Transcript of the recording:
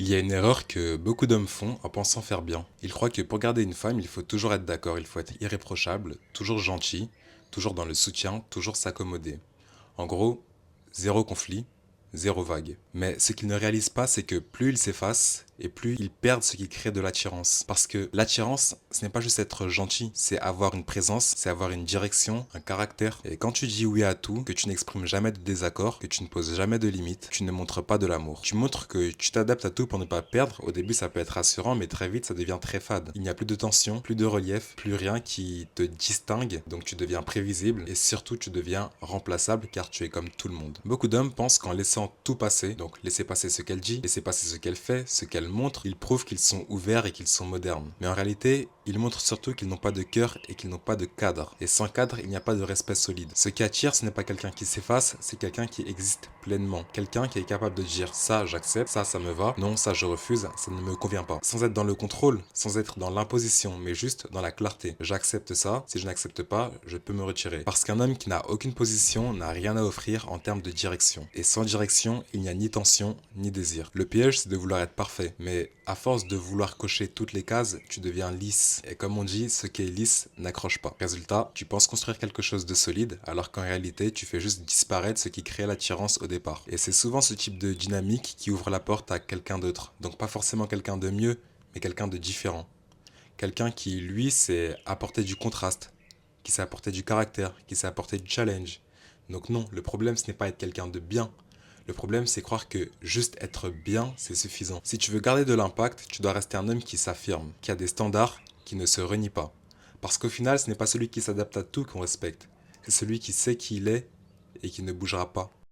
Il y a une erreur que beaucoup d'hommes font en pensant faire bien. Ils croient que pour garder une femme, il faut toujours être d'accord, il faut être irréprochable, toujours gentil, toujours dans le soutien, toujours s'accommoder. En gros, zéro conflit, zéro vague. Mais ce qu'ils ne réalisent pas, c'est que plus ils s'effacent, et plus ils perdent ce qui crée de l'attirance. Parce que l'attirance, ce n'est pas juste être gentil, c'est avoir une présence, c'est avoir une direction, un caractère. Et quand tu dis oui à tout, que tu n'exprimes jamais de désaccord, que tu ne poses jamais de limites, tu ne montres pas de l'amour. Tu montres que tu t'adaptes à tout pour ne pas perdre. Au début, ça peut être rassurant, mais très vite, ça devient très fade. Il n'y a plus de tension, plus de relief, plus rien qui te distingue, donc tu deviens prévisible et surtout tu deviens remplaçable car tu es comme tout le monde. Beaucoup d'hommes pensent qu'en laissant tout passer, donc laisser passer ce qu'elle dit, laisser passer ce qu'elle fait, ce qu'elle montre, ils prouvent qu'ils sont ouverts et qu'ils sont modernes. Mais en réalité, ils montrent surtout qu'ils n'ont pas de cœur et qu'ils n'ont pas de cadre. Et sans cadre, il n'y a pas de respect solide. Ce qui attire, ce n'est pas quelqu'un qui s'efface, c'est quelqu'un qui existe pleinement. Quelqu'un qui est capable de dire ça j'accepte, ça me va, non ça je refuse, ça ne me convient pas. Sans être dans le contrôle, sans être dans l'imposition, mais juste dans la clarté. J'accepte ça, si je n'accepte pas, je peux me retirer. Parce qu'un homme qui n'a aucune position n'a rien à offrir en termes de direction. Et sans direction, il n'y a ni tension, ni désir. Le piège, c'est de vouloir être parfait. Mais à force de vouloir cocher toutes les cases, tu deviens lisse. Et comme on dit, ce qui est lisse n'accroche pas. Résultat, tu penses construire quelque chose de solide, alors qu'en réalité, tu fais juste disparaître ce qui crée l'attirance au départ. Et c'est souvent ce type de dynamique qui ouvre la porte à quelqu'un d'autre. Donc pas forcément quelqu'un de mieux, mais quelqu'un de différent. Quelqu'un qui, lui, sait apporter du contraste, qui sait apporter du caractère, qui sait apporter du challenge. Donc non, le problème, ce n'est pas être quelqu'un de bien. Le problème, c'est croire que juste être bien, c'est suffisant. Si tu veux garder de l'impact, tu dois rester un homme qui s'affirme, qui a des standards, qui ne se renie pas. Parce qu'au final, ce n'est pas celui qui s'adapte à tout qu'on respecte. C'est celui qui sait qui il est et qui ne bougera pas.